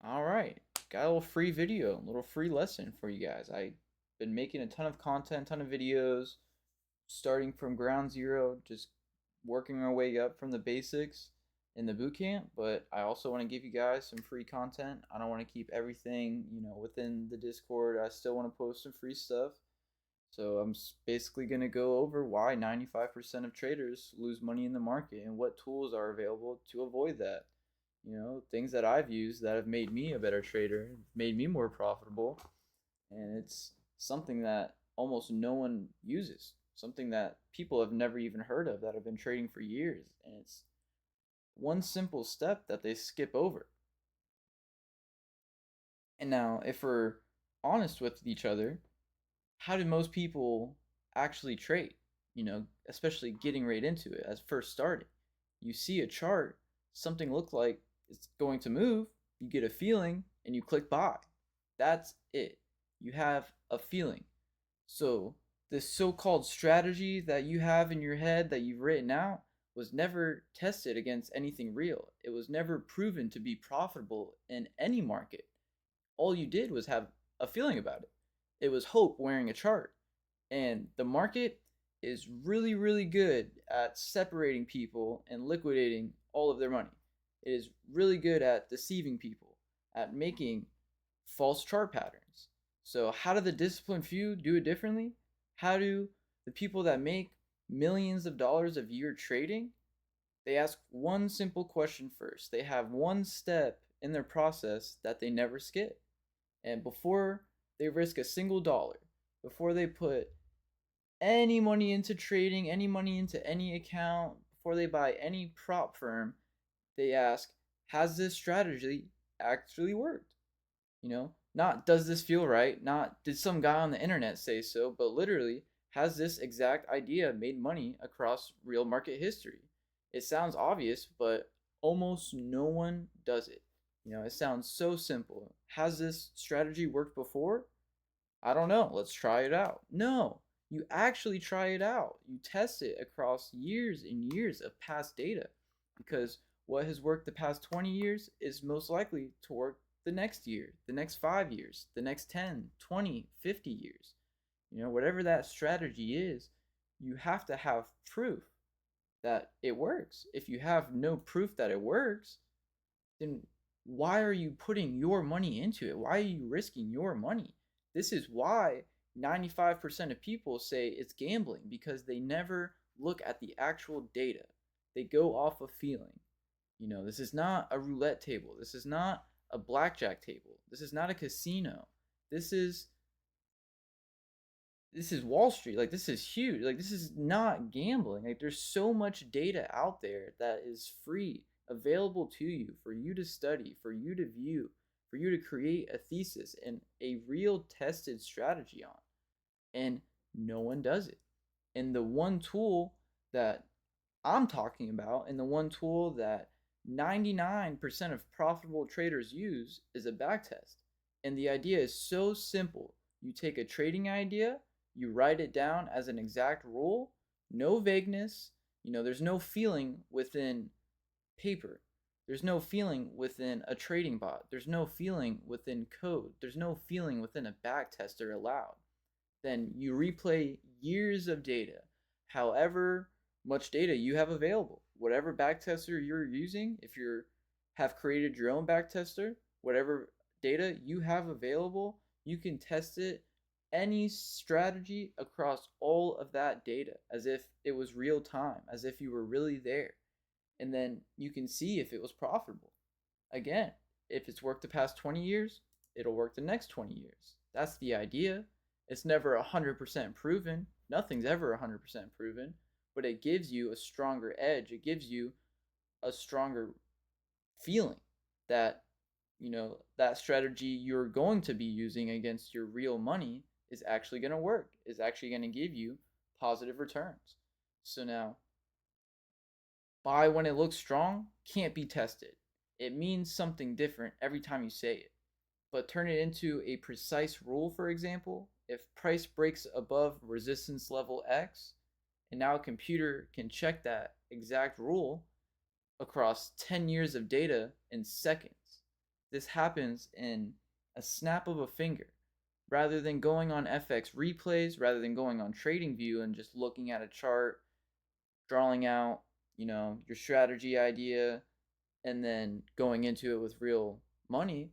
All right, got a little free video, a little free lesson for you guys. I've been making a ton of content, ton of videos, starting from ground zero, just working our way up from the basics in the boot camp. But I also want to give you guys some free content. I don't want to keep everything, within the Discord. I still want to post some free stuff. So I'm basically going to go over why 95% of traders lose money in the market and what tools are available to avoid that. Things that I've used that have made me a better trader, made me more profitable, and it's something that almost no one uses, something that people have never even heard of that have been trading for years, and it's one simple step that they skip over. And now, if we're honest with each other, how do most people actually trade? Especially getting right into it as first starting. You see a chart, something looks like it's going to move, you get a feeling, and you click buy. That's it. You have a feeling. So, this so called strategy that you have in your head that you've written out was never tested against anything real. It was never proven to be profitable in any market. All you did was have a feeling about it. It was hope wearing a chart. And the market is really, really good at separating people and liquidating all of their money. It is really good at deceiving people, at making false chart patterns. So, how do the disciplined few do it differently? How do the people that make millions of dollars a year trading? They ask one simple question first. They have one step in their process that they never skip. And before they risk a single dollar, before they put any money into trading, any money into any account, before they buy any prop firm, they ask, has this strategy actually worked? Not does this feel right? Not did some guy on the internet say so, but literally, has this exact idea made money across real market history? It sounds obvious, but almost no one does it. It sounds so simple. Has this strategy worked before? I don't know. Let's try it out. No, you actually try it out. You test it across years and years of past data because what has worked the past 20 years is most likely to work the next year, the next 5 years, the next 10, 20, 50 years. Whatever that strategy is, you have to have proof that it works. If you have no proof that it works, then why are you putting your money into it? Why are you risking your money? This is why 95% of people say it's gambling because they never look at the actual data. They go off of feeling. This is not a roulette table. This is not a blackjack table. This is not a casino. This is this is Wall Street. Like this is huge. Like this is not gambling. Like there's so much data out there that is free, available to you for you to study, for you to view, for you to create a thesis and a real tested strategy on. And no one does it. And the one tool that I'm talking about and the one tool that 99% of profitable traders use is a backtest. And the idea is so simple. You take a trading idea, you write it down as an exact rule, no vagueness. There's no feeling within paper. There's no feeling within a trading bot. There's no feeling within code. There's no feeling within a backtester allowed. Then you replay years of data, however much data you have available. Whatever backtester you're using, if you have created your own backtester, whatever data you have available, you can test it any strategy across all of that data as if it was real time, as if you were really there. And then you can see if it was profitable. Again, if it's worked the past 20 years, it'll work the next 20 years. That's the idea. It's never 100% proven. Nothing's ever 100% proven, but it gives you a stronger edge. It gives you a stronger feeling that, that strategy you're going to be using against your real money is actually going to work, is actually going to give you positive returns. So now, buy when it looks strong can't be tested. It means something different every time you say it. But turn it into a precise rule, for example, if price breaks above resistance level X, and now a computer can check that exact rule across 10 years of data in seconds. This happens in a snap of a finger. Rather than going on FX replays, rather than going on TradingView and just looking at a chart, drawing out, your strategy idea, and then going into it with real money,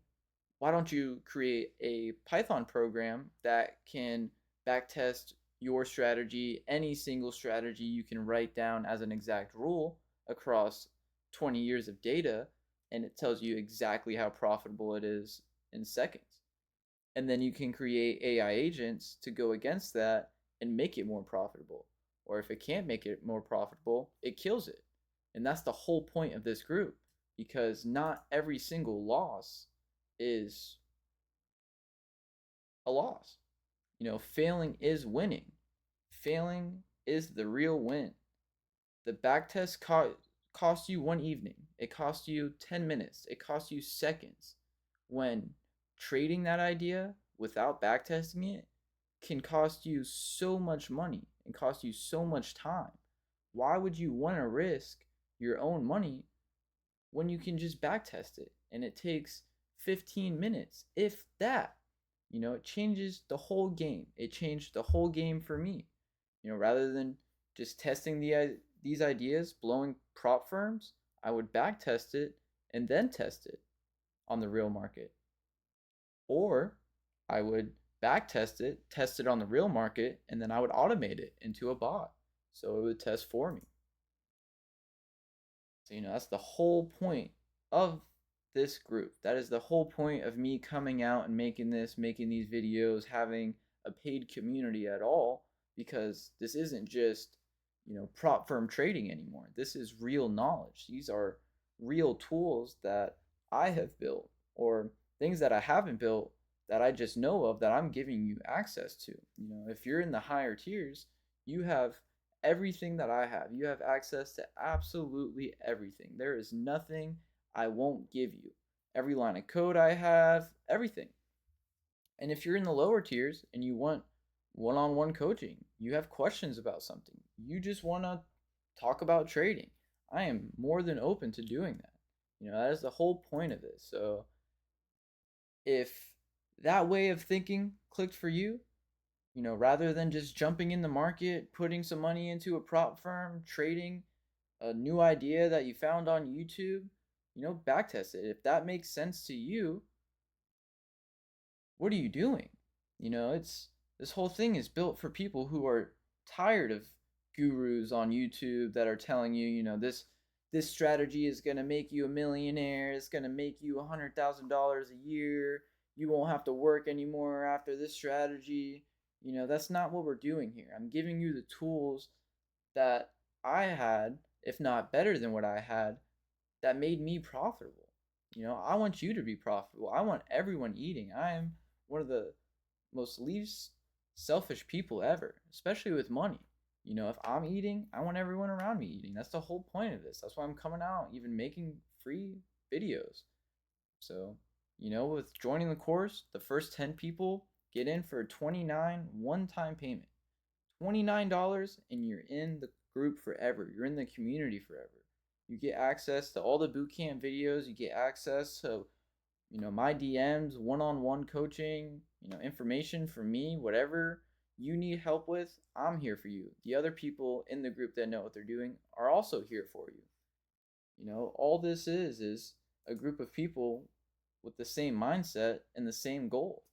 why don't you create a Python program that can backtest your strategy, any single strategy you can write down as an exact rule across 20 years of data, and it tells you exactly how profitable it is in seconds. And then you can create AI agents to go against that and make it more profitable. Or if it can't make it more profitable, it kills it. And that's the whole point of this group, because not every single loss is a loss. Failing is winning. Failing is the real win. The backtest cost you one evening. It cost you 10 minutes. It cost you seconds. When trading that idea without backtesting it can cost you so much money and cost you so much time. Why would you want to risk your own money when you can just backtest it and it takes 15 minutes, if that? It changes the whole game. It changed the whole game for me. Rather than just testing these ideas, blowing prop firms, I would backtest it and then test it on the real market. Or I would backtest it, test it on the real market, and then I would automate it into a bot so it would test for me. So, that's the whole point of this group. That is the whole point of me coming out and making these videos, having a paid community at all, because this isn't just, prop firm trading anymore. This is real knowledge. These are real tools that I have built, or things that I haven't built that I just know of that I'm giving you access to. If you're in the higher tiers, you have everything that I have. You have access to absolutely everything. There is nothing I won't give you. Every line of code I have, everything. And if you're in the lower tiers and you want one-on-one coaching, you have questions about something, you just want to talk about trading, I am more than open to doing that. That is the whole point of this. So if that way of thinking clicked for you, rather than just jumping in the market, putting some money into a prop firm, trading a new idea that you found on YouTube, backtest it. If that makes sense to you, what are you doing? It's this whole thing is built for people who are tired of gurus on YouTube that are telling you, this strategy is going to make you a millionaire, it's going to make you $100,000 a year, you won't have to work anymore after this strategy. That's not what we're doing here. I'm giving you the tools that I had, if not better than what I had, that made me profitable. I want you to be profitable. I want everyone eating. I am one of the most least selfish people ever, especially with money. If I'm eating, I want everyone around me eating. That's the whole point of this. That's why I'm coming out, even making free videos. So, with joining the course, the first 10 people get in for a $29 one-time payment. $29 and you're in the group forever. You're in the community forever. You get access to all the bootcamp videos. You get access to, my DMs, one-on-one coaching, information from me, whatever you need help with, I'm here for you. The other people in the group that know what they're doing are also here for you. All this is a group of people with the same mindset and the same goal,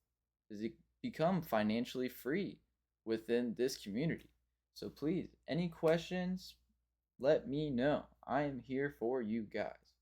is to become financially free within this community. So please, any questions, let me know. I am here for you guys.